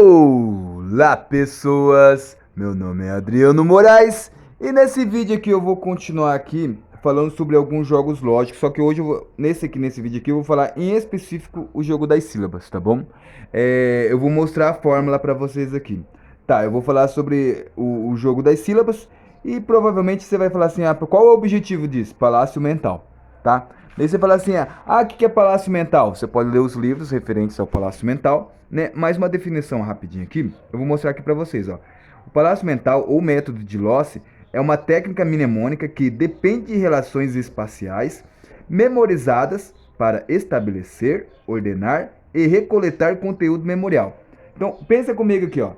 Olá, pessoas! Meu nome é Adriano Moraes e nesse vídeo aqui eu vou continuar aqui falando sobre alguns jogos lógicos, só que hoje nesse vídeo aqui eu vou falar em específico o jogo das sílabas, tá bom? Eu vou mostrar a fórmula para vocês aqui. Tá, eu vou falar sobre o jogo das sílabas e provavelmente você vai falar assim, qual é o objetivo disso? Palácio mental, tá? Daí você fala assim, o que é palácio mental? Você pode ler os livros referentes ao palácio mental, né? Mais uma definição rapidinho aqui, eu vou mostrar aqui para vocês, ó. O palácio mental ou método de Losse é uma técnica mnemônica que depende de relações espaciais memorizadas para estabelecer, ordenar e recoletar conteúdo memorial. Então, pensa comigo aqui, ó.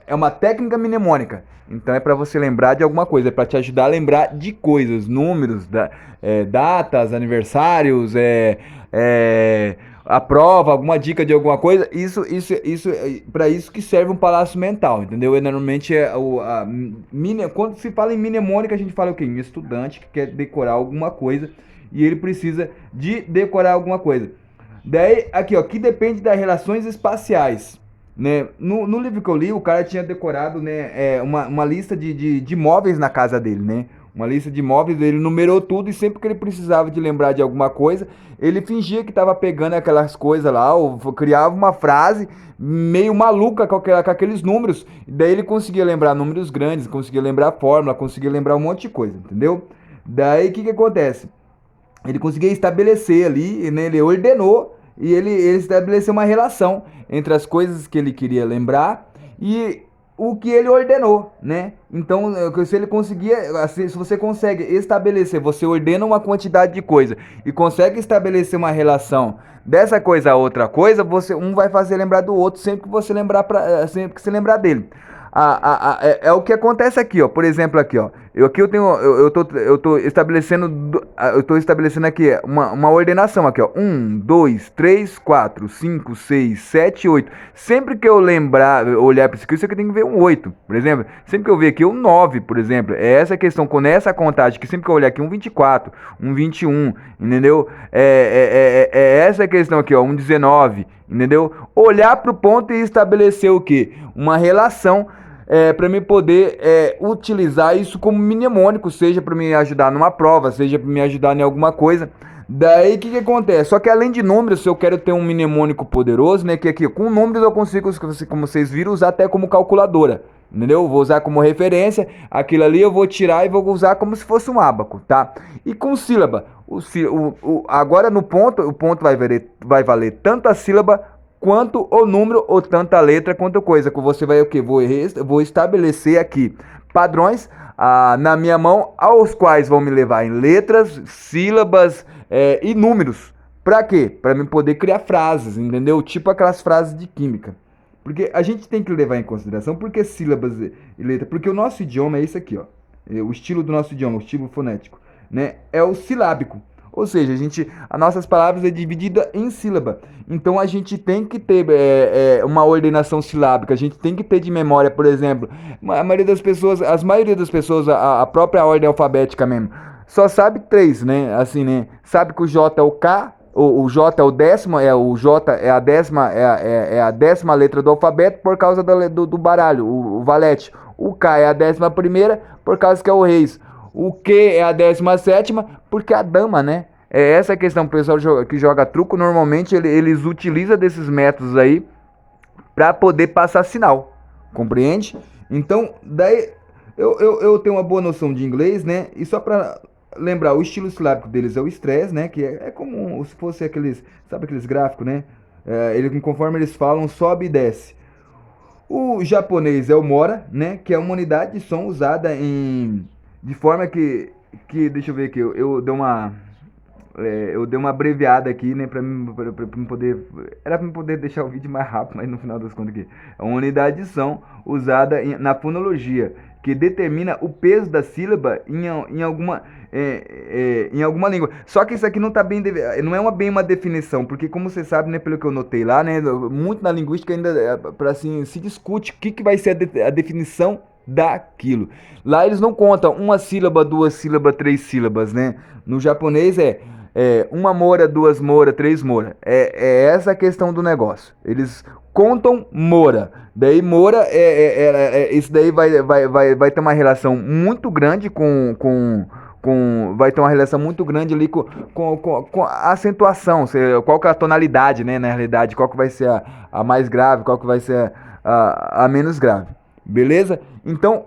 É uma técnica mnemônica. Então é para você lembrar de alguma coisa, é para te ajudar a lembrar de coisas, números, datas, aniversários, a prova, alguma dica de alguma coisa. Isso para isso que serve um palácio mental, entendeu? Normalmente quando se fala em mnemônica, a gente fala o quê? Em estudante que quer decorar alguma coisa e ele precisa de decorar alguma coisa. Daí, aqui, ó, que depende das relações espaciais, né? No livro que eu li, o cara tinha decorado, né, uma lista de móveis na casa dele, né? Uma lista de móveis, ele numerou tudo e sempre que ele precisava de lembrar de alguma coisa, ele fingia que estava pegando aquelas coisas lá, ou criava uma frase meio maluca com aqueles números, e daí ele conseguia lembrar números grandes, conseguia lembrar a fórmula, conseguia lembrar um monte de coisa, entendeu? Daí o que acontece? Ele conseguia estabelecer ali, né, ele ordenou e ele estabeleceu uma relação entre as coisas que ele queria lembrar e o que ele ordenou, né? Então, se ele conseguia, se você consegue estabelecer, você ordena uma quantidade de coisa e consegue estabelecer uma relação dessa coisa a outra coisa, um vai fazer lembrar do outro sempre que você sempre que você lembrar dele. É o que acontece aqui, ó. Por exemplo, aqui, ó. Eu tô estabelecendo aqui uma ordenação aqui, ó. 1, 2, 3, 4, 5, 6, 7, 8. Sempre que eu lembrar, olhar para isso aqui tem que ver um 8, por exemplo. Sempre que eu ver aqui um 9, por exemplo. É essa questão, com essa contagem, que sempre que eu olhar aqui um 24, um 21, entendeu? É essa questão aqui, ó. Um 19, entendeu? Olhar para o ponto e estabelecer o quê? Uma relação para me poder utilizar isso como mnemônico, seja para me ajudar numa prova, seja para me ajudar em alguma coisa. Daí o que acontece? Só que além de números, se eu quero ter um mnemônico poderoso, né, que aqui com números eu consigo, como vocês viram, usar até como calculadora, entendeu? Vou usar como referência, aquilo ali eu vou tirar e vou usar como se fosse um ábaco, tá? E com sílaba, agora no ponto, o ponto vai valer tanto a sílaba quanto o número ou tanta letra quanto coisa. Que você vai o que? Vou estabelecer aqui padrões na minha mão, aos quais vão me levar em letras, sílabas e números. Para quê? Para me poder criar frases, entendeu? Tipo aquelas frases de química. Porque a gente tem que levar em consideração porque sílabas e letras, porque o nosso idioma é isso aqui, ó. O estilo do nosso idioma, o estilo fonético, né? É o silábico. Ou seja, as nossas palavras é dividida em sílaba. Então a gente tem que ter uma ordenação silábica. A gente tem que ter de memória, por exemplo, a maioria das pessoas, a própria ordem alfabética mesmo, só sabe três, né? Assim, né? Sabe que o J é o K, o J é o décimo, o J é a décima letra do alfabeto por causa do baralho, o valete. O K é a 11ª por causa que é o reis. O Q é a 17ª, porque é a dama, né? É essa a questão. O pessoal que joga truco, normalmente eles utilizam desses métodos aí para poder passar sinal. Compreende? Então, daí eu tenho uma boa noção de inglês, né? E só para lembrar, o estilo silábico deles é o stress, né? Que é como se fosse aqueles, sabe aqueles gráficos, né? Conforme eles falam, sobe e desce. O japonês é o mora, né? Que é uma unidade de som usada de forma que deixa eu ver aqui, eu dei uma abreviada aqui, né, pra me poder, era pra me poder deixar o vídeo mais rápido, mas no final das contas aqui, é uma unidade de som usada na fonologia, que determina o peso da sílaba em alguma língua. Só que isso aqui não tá bem, não é bem uma definição, porque como você sabe, né, pelo que eu notei lá, né, muito na linguística ainda, para assim, se discute o que vai ser a definição daquilo. Lá eles não contam uma sílaba, duas sílabas, três sílabas, né? No japonês uma mora, duas mora, três mora. É essa a questão do negócio. Eles contam mora. Daí mora, isso daí vai ter uma relação muito grande vai ter uma relação muito grande ali com a acentuação, qual que é a tonalidade, né, na realidade, qual que vai ser a mais grave, qual que vai ser a menos grave, beleza? Então,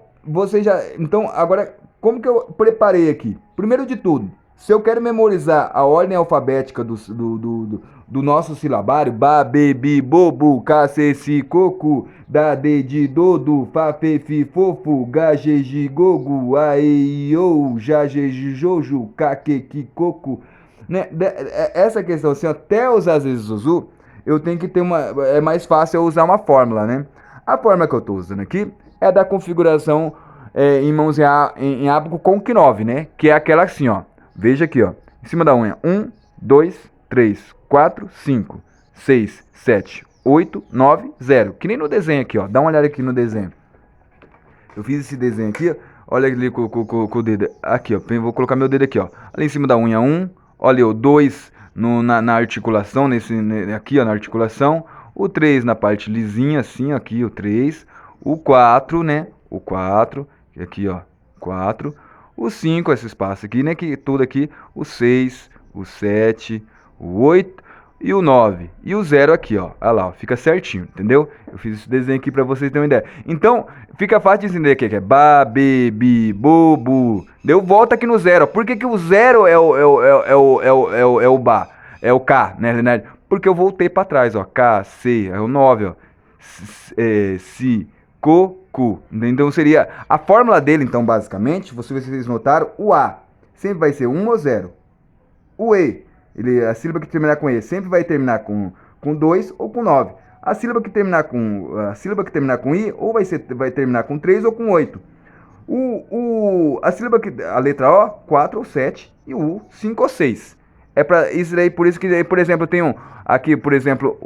agora, como que eu preparei aqui? Primeiro de tudo, se eu quero memorizar a ordem alfabética do nosso silabário, ba, be, bi, bo, bu, ca, se, si, cocu, da, de, di, do, du, fa, fe, fi, fofo, ga, ge, gi, gogu, a, e, i, ou, já, ge, ji, joju, ca, que, ki, coco, né? Essa questão, assim, até usar às vezes Zuzu, eu tenho que ter é mais fácil eu usar uma fórmula, né? A fórmula que eu estou usando aqui é da configuração em mãos em ábaco com Q9, né? Que é aquela assim, ó. Veja aqui, ó. Em cima da unha. 1, 2, 3, 4, 5, 6, 7, 8, 9, 0. Que nem no desenho aqui, ó. Dá uma olhada aqui no desenho. Eu fiz esse desenho aqui, ó. Olha ali com o dedo. Aqui, ó. Vou colocar meu dedo aqui, ó. Ali em cima da unha 1. Olha o 2 na articulação. Aqui, ó, na articulação. O 3 na parte lisinha, assim, aqui, o 3. O 4, né? O 4. Aqui, ó. 4. O 5, esse espaço aqui, né? Que tudo aqui. O 6, o 7, o 8 e o 9. E o 0 aqui, ó. Olha lá, ó, fica certinho, entendeu? Eu fiz esse desenho aqui pra vocês terem uma ideia. Então, fica fácil de entender aqui, que é ba, be, bi, bo, bu. Deu volta aqui no 0. Por que o 0 é o ba? É o K, né? Porque eu voltei pra trás, ó. K, C, é o 9, ó. Si, co, cu. Então seria a fórmula dele, então, basicamente, vocês notaram, o A sempre vai ser 1 ou 0. O E, a sílaba que terminar com E sempre vai terminar com 2 ou com 9. A sílaba que terminar com I ou vai terminar com 3 ou com 8. A letra O, 4 ou 7 e o U, 5 ou 6. É para isso daí, por isso que, por exemplo, tem aqui, por exemplo,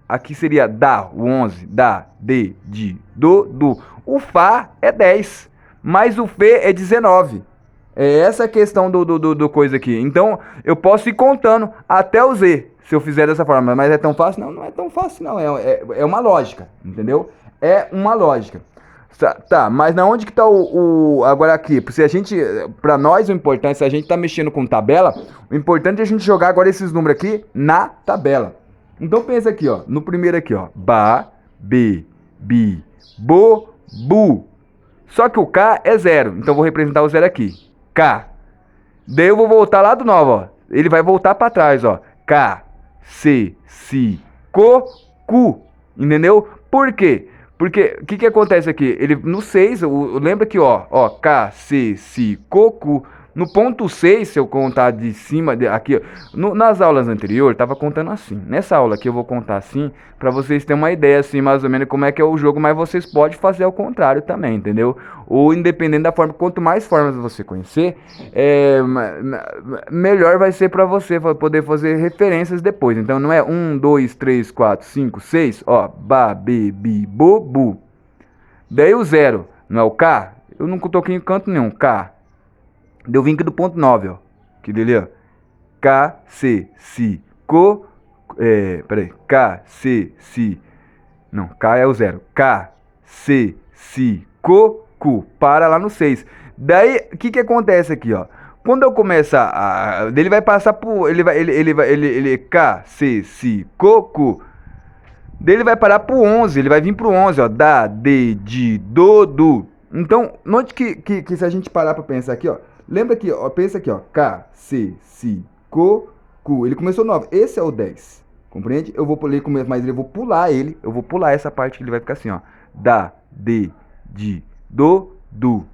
aqui seria da, o 11, da, de, di, do, du. O Fá é 10, mas o Fê é 19. É essa a questão do coisa aqui. Então, eu posso ir contando até o Z, se eu fizer dessa forma. Mas é tão fácil? Não, não é tão fácil, não. É uma lógica, entendeu? É uma lógica. Tá, mas na onde que tá agora aqui? Se a gente, pra nós o importante, se a gente tá mexendo com tabela, o importante é a gente jogar agora esses números aqui na tabela. Então pensa aqui, ó, no primeiro aqui, ó, ba, be, bi, bo, bu. Só que o K é 0, então eu vou representar o 0 aqui. K. Daí eu vou voltar lá do 9, ó. Ele vai voltar pra trás, ó. K, C, Si, Co, Cu. Entendeu? Por quê? Porque o que acontece aqui? Ele no 6, lembra que ó, K, C, Si, Co, Cu. No ponto 6, se eu contar de cima, aqui, nas aulas anteriores, tava contando assim. Nessa aula aqui eu vou contar assim, para vocês terem uma ideia, assim, mais ou menos como é que é o jogo, mas vocês podem fazer ao contrário também, entendeu? Ou independente da forma, quanto mais formas você conhecer, melhor vai ser para você poder fazer referências depois. Então não é 1, 2, 3, 4, 5, 6, ó, ba, be, bi, bo, bu. Daí o 0, não é o K? Eu não toquei em canto nenhum, K. Deu vim aqui do ponto 9, ó. Que dele, ó. K, C, Si, Co. Peraí. K, C, Si. Não, K é o 0. K, C, Si, Co, Cu. Para lá no 6. Daí, o que acontece aqui, ó? Quando eu começar ele vai passar por. Ele K, C, Si, Co, Cu. Daí ele vai parar pro 11. Ele vai vir pro 11, ó. Da, de, di, do, du. Então, note que se a gente parar pra pensar aqui, ó. Lembra que, ó, pensa aqui, ó. K, C, Si, Co, Cu. Ele começou 9. Esse é o 10. Compreende? Eu vou pular, mas eu vou pular ele. Eu vou pular essa parte que ele vai ficar assim, ó. Da, de, di, do, du.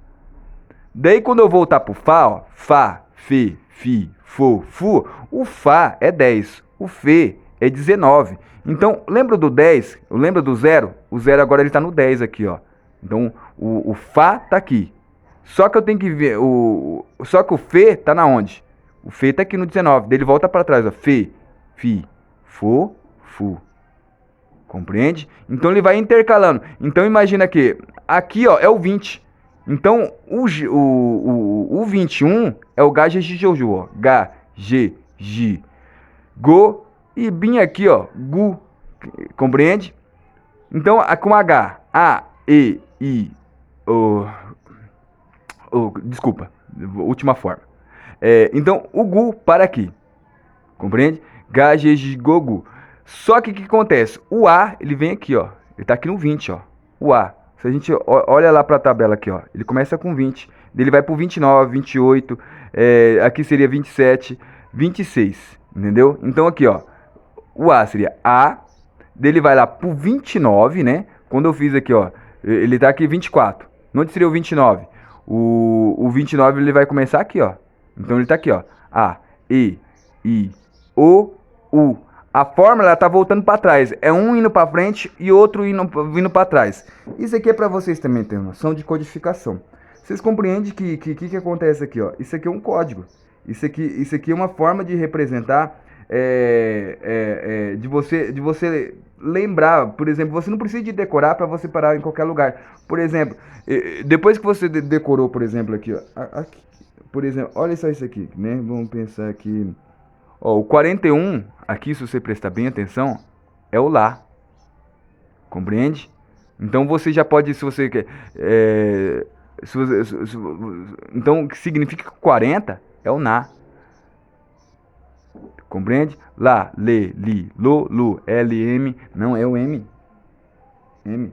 Daí quando eu voltar pro Fá, ó. Fá, Fê, Fi, Fo, Fu. O Fá é 10. O Fê é 19. Então, lembra do 10? Lembra do 0? O 0 agora ele tá no 10 aqui, ó. Então, o Fá tá aqui. Só que eu tenho que ver, só que o Fê tá na onde? O Fê tá aqui no 19, daí ele volta para trás, ó. Fê, Fi, Fo, Fu. Compreende? Então ele vai intercalando. Então imagina que aqui, ó, é o 20. Então, o 21 é o G, G, G, Jojo, ó. G, G, G, Go e bem aqui, ó, Gu. Compreende? Então, com H, A, E, I, O, desculpa, última forma. Então, o Gu para aqui. Compreende? G, G, G, Go, Gu. Só que o que acontece? O A, ele vem aqui, ó. Ele tá aqui no 20, ó. O A. Se a gente olha lá para a tabela aqui, ó. Ele começa com 20. Ele vai pro 29, 28. Aqui seria 27, 26. Entendeu? Então aqui, ó. O A seria A. Dele vai lá pro 29, né? Quando eu fiz aqui, ó. Ele tá aqui 24. Onde seria o 29? O 29 ele vai começar aqui, ó. Então ele tá aqui, ó. A, E, I, O, U. A fórmula tá voltando para trás. É um indo para frente e outro vindo para trás. Isso aqui é para vocês também terem noção de codificação. Vocês compreendem que acontece aqui, ó? Isso aqui é um código. Isso aqui é uma forma de representar, de você lembrar. Por exemplo, você não precisa de decorar para você parar em qualquer lugar. Por exemplo, depois que você decorou, por exemplo, aqui, ó, aqui, por exemplo, olha só isso aqui, né? Vamos pensar aqui. Ó, o 41, aqui, se você prestar bem atenção, é o Lá. Compreende? Então você já pode, se você quer. Então, o que significa que o 40 é o Na. Compreende? Lá, Lê, Li, Lo, Lu, L, M. Não, é o M. M.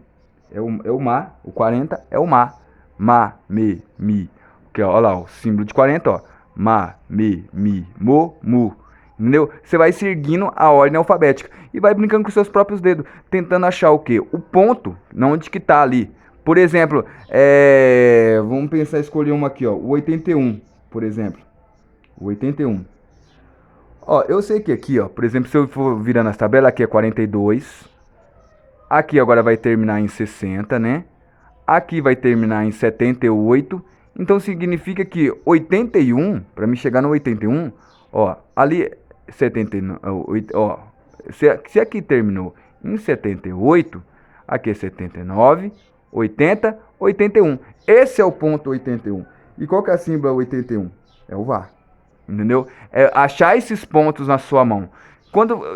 É o Ma. O 40 é o Ma. Ma, Me, Mi. Que, ó, olha lá, o símbolo de 40, ó. Ma, Me, Mi, Mo, Mu. Entendeu? Você vai seguindo a ordem alfabética e vai brincando com seus próprios dedos, tentando achar o quê? O ponto, não onde que tá ali. Por exemplo, vamos pensar, escolher uma aqui, ó, o 81, por exemplo. O 81. Ó, eu sei que aqui, ó, por exemplo, se eu for virando as tabelas, aqui é 42. Aqui agora vai terminar em 60, né? Aqui vai terminar em 78. Então significa que 81, para me chegar no 81, ó, ali 79, ó, se aqui terminou em 78, aqui é 79, 80, 81. Esse é o ponto 81. E qual que é a símbolo 81? É o VAR. Entendeu? Achar esses pontos na sua mão.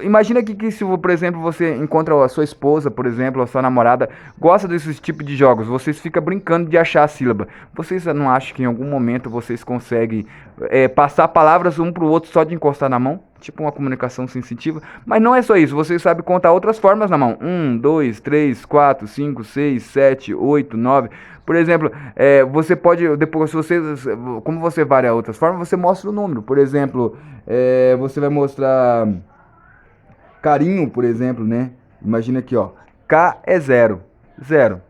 Imagina que se, por exemplo, você encontra a sua esposa, por exemplo, a sua namorada, gosta desses tipos de jogos, vocês ficam brincando de achar a sílaba. Vocês não acham que em algum momento vocês conseguem passar palavras um pro outro só de encostar na mão? Tipo uma comunicação sensitiva. Mas não é só isso, vocês sabem contar outras formas na mão. 1, 2, 3, 4, 5, 6, 7, 8, 9. Por exemplo, você pode, depois, como você varia outras formas, você mostra o número. Por exemplo, você vai mostrar carinho, por exemplo, né? Imagina aqui, ó. K é 0. 0.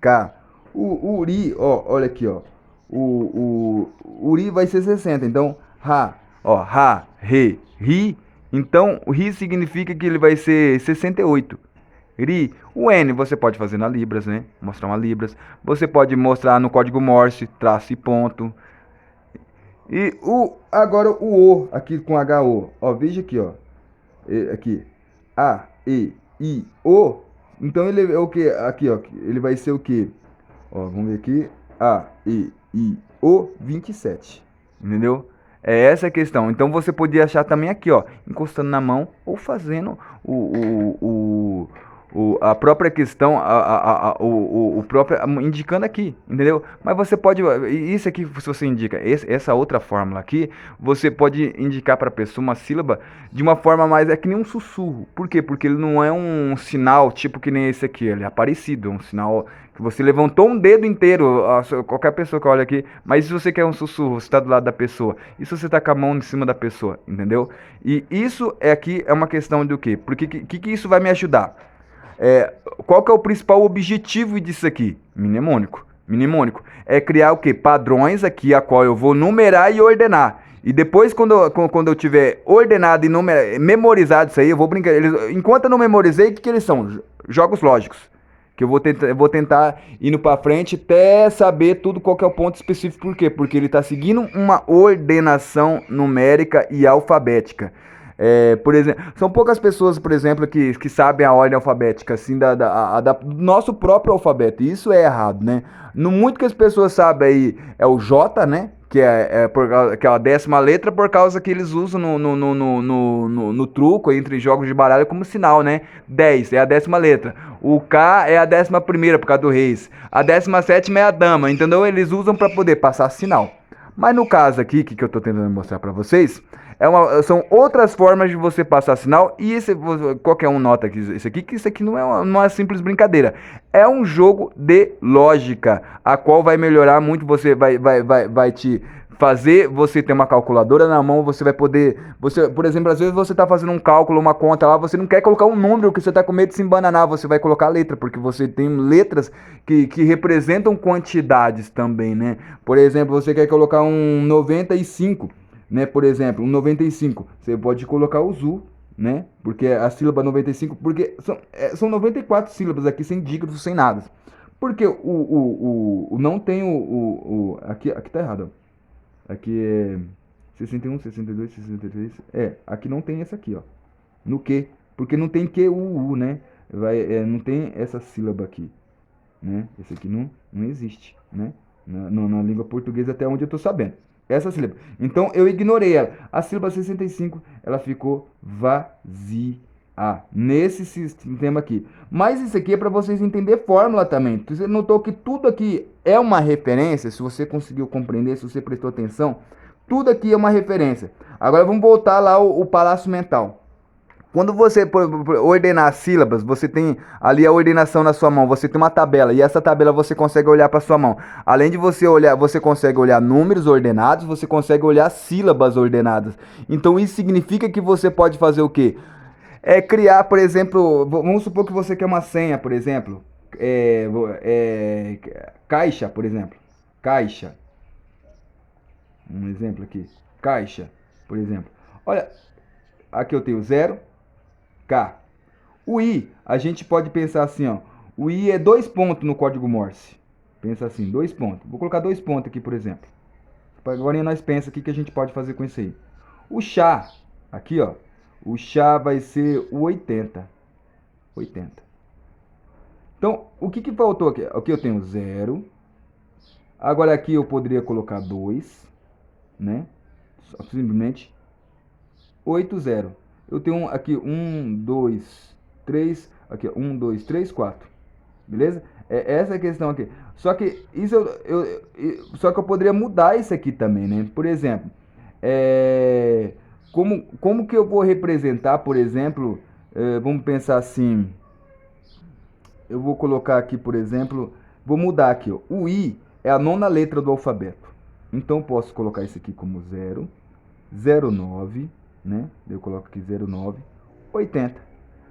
K. O Uri, ó, olha aqui, ó. O Uri vai ser 60. Então, Ra, ó, Ra, Re, Ri. Então, o Ri significa que ele vai ser 68. Ri. O N você pode fazer na Libras, né? Mostrar uma Libras. Você pode mostrar no código Morse, traço e ponto. E agora o O, aqui com HO. Ó, veja aqui, ó. Aqui. A, E, I, O. Então ele é o que? Aqui, ó. Ele vai ser o que? Ó, vamos ver aqui. A, E, I, O, 27. Entendeu? É essa a questão. Então você podia achar também aqui, ó. Encostando na mão ou fazendo a própria questão, o próprio indicando aqui, entendeu? Mas você pode, isso aqui, se você indica essa outra fórmula aqui, você pode indicar para a pessoa uma sílaba de uma forma mais, é que nem um sussurro. Por quê? Porque ele não é um sinal tipo que nem esse aqui, ele é parecido, é um sinal que você levantou um dedo inteiro, qualquer pessoa que olha aqui, mas se você quer um sussurro, você está do lado da pessoa, e se você está com a mão em cima da pessoa, entendeu? E isso aqui é uma questão do quê? Porque que isso vai me ajudar? Qual que é o principal objetivo disso aqui? Mnemônico. Mnemônico é criar o quê? Padrões aqui, a qual eu vou numerar e ordenar. E depois, quando eu tiver ordenado e memorizado isso aí, eu vou brincar. Enquanto eu não memorizei, o que eles são? Jogos lógicos. Que eu vou tentar indo para frente até saber tudo qual que é o ponto específico. Por quê? Porque ele está seguindo uma ordenação numérica e alfabética. Por exemplo, são poucas pessoas, por exemplo, que sabem a ordem alfabética, assim, do nosso próprio alfabeto. E isso é errado, né? No muito que as pessoas sabem aí é o J, né? Que é a 10ª letra, por causa que eles usam no truco, entre jogos de baralho, como sinal, né? 10 é a 10ª letra. O K é a 11ª, por causa do reis. A 17ª é a dama, entendeu? Eles usam para poder passar sinal. Mas no caso aqui, que eu estou tentando mostrar para vocês, são outras formas de você passar sinal. E qualquer um nota que isso aqui não é simples brincadeira. É um jogo de lógica, a qual vai melhorar muito. Você vai te fazer você ter uma calculadora na mão. Você vai poder, por exemplo, às vezes você está fazendo um cálculo, uma conta lá, você não quer colocar um número, que você está com medo de se embananar, você vai colocar a letra, porque você tem letras que representam quantidades também, né? Por exemplo, você quer colocar um 95, né? Por exemplo, um 95, você pode colocar o ZU, né? Porque a sílaba 95, porque são 94 sílabas aqui, sem dígitos, sem nada. Porque não tem aqui tá errado, ó. Aqui é 61, 62, 63. Aqui não tem essa aqui, ó. No que? Porque não tem QUU, né? Não tem essa sílaba aqui, né? Esse aqui não existe, né? Na língua portuguesa, até onde eu tô sabendo. Essa sílaba. Então eu ignorei ela. A sílaba 65, ela ficou vazia nesse sistema aqui. Mas isso aqui é para vocês entenderem fórmula também. Você notou que tudo aqui é uma referência? Se você conseguiu compreender, se você prestou atenção, tudo aqui é uma referência. Agora vamos voltar lá o palácio mental. Quando você ordenar as sílabas, você tem ali a ordenação na sua mão, você tem uma tabela, e essa tabela você consegue olhar para sua mão. Além de você olhar, você consegue olhar números ordenados, você consegue olhar sílabas ordenadas. Então isso significa que você pode fazer o quê? Criar, por exemplo, vamos supor que você quer uma senha, por exemplo, caixa, por exemplo, caixa, um exemplo aqui, caixa, por exemplo. Olha, aqui eu tenho 0, K. O I, a gente pode pensar assim, ó. O I é 2 pontos no código Morse. Pensa assim, 2 pontos. Vou colocar 2 pontos aqui, por exemplo. Agora nós pensa o que a gente pode fazer com isso aí. O chá, aqui, ó. O chá vai ser o 80. 80. Então, o que faltou aqui? Aqui eu tenho 0. Agora aqui eu poderia colocar 2, né? Simplesmente 80. Eu tenho aqui 1, 2, 3, aqui 1, 2, 3, 4. Beleza? Essa é a questão aqui. Só que isso só que eu poderia mudar isso aqui também, né? Por exemplo, como que eu vou representar, por exemplo, vamos pensar assim, eu vou colocar aqui, por exemplo, vou mudar aqui, ó. O I é a 9ª letra do alfabeto. Então eu posso colocar isso aqui como 0, 09, né? Eu coloco aqui 09, 80.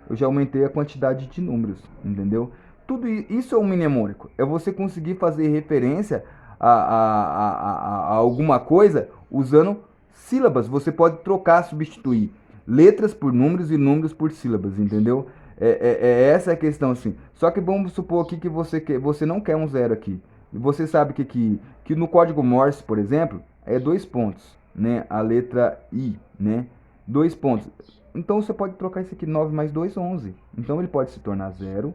Eu já aumentei a quantidade de números, entendeu? Tudo isso é um mnemônico. É você conseguir fazer referência a alguma coisa usando sílabas. Você pode trocar, substituir letras por números e números por sílabas, entendeu? Essa é a questão, assim. Só que vamos supor aqui que você não quer um 0 aqui. Você sabe que no código Morse, por exemplo, é 2 pontos, né? A letra I, né? 2 pontos. Então você pode trocar isso aqui, 9 mais 2, 11. Então ele pode se tornar 0,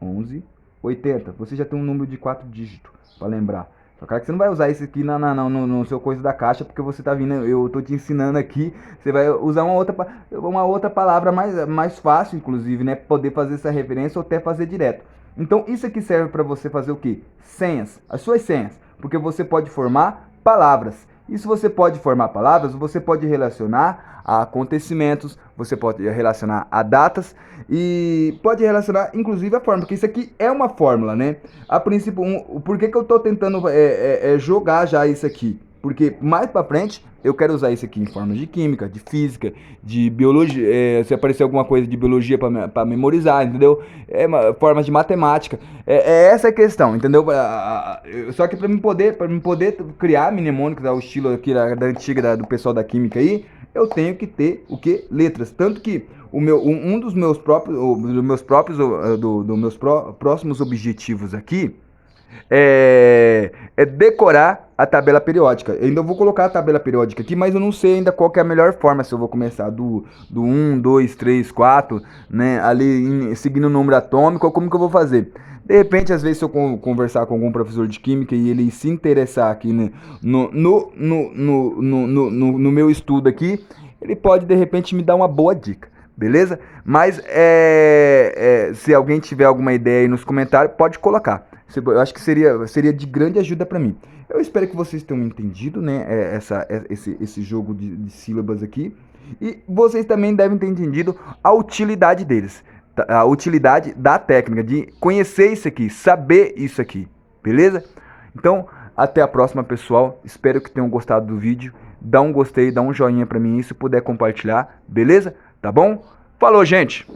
11, 80. Você já tem um número de 4 dígitos, para lembrar. Só que você não vai usar isso aqui no seu coisa da caixa, porque você tá vindo, eu tô te ensinando aqui, você vai usar uma outra palavra mais fácil, inclusive, né? Poder fazer essa referência ou até fazer direto. Então isso aqui serve para você fazer o quê? Senhas, as suas senhas, porque você pode formar palavras. E se você pode formar palavras, você pode relacionar a acontecimentos, você pode relacionar a datas e pode relacionar inclusive a fórmula, porque isso aqui é uma fórmula, né? A princípio, por que eu estou tentando jogar já isso aqui? Porque mais para frente eu quero usar isso aqui em formas de química, de física, de biologia, se aparecer alguma coisa de biologia para memorizar, entendeu? Formas de matemática. Essa a questão, entendeu? Só que para mim poder criar mnemônicos ao estilo aqui da antiga do pessoal da química aí, eu tenho que ter o que? Letras. Tanto que um dos meus próximos objetivos aqui é decorar a tabela periódica. Eu ainda vou colocar a tabela periódica aqui, mas eu não sei ainda qual que é a melhor forma, se eu vou começar do 1, 2, 3, 4, né, ali seguindo o número atômico, ou como que eu vou fazer. De repente, às vezes, se eu conversar com algum professor de química e ele se interessar aqui, né, no meu estudo aqui, ele pode, de repente, me dar uma boa dica. Beleza? Mas se alguém tiver alguma ideia aí nos comentários, pode colocar. Eu acho que seria de grande ajuda para mim. Eu espero que vocês tenham entendido, né, esse jogo de sílabas aqui. E vocês também devem ter entendido a utilidade deles. A utilidade da técnica, de conhecer isso aqui, saber isso aqui. Beleza? Então, até a próxima, pessoal. Espero que tenham gostado do vídeo. Dá um gostei, dá um joinha para mim e se puder compartilhar. Beleza? Tá bom? Falou, gente!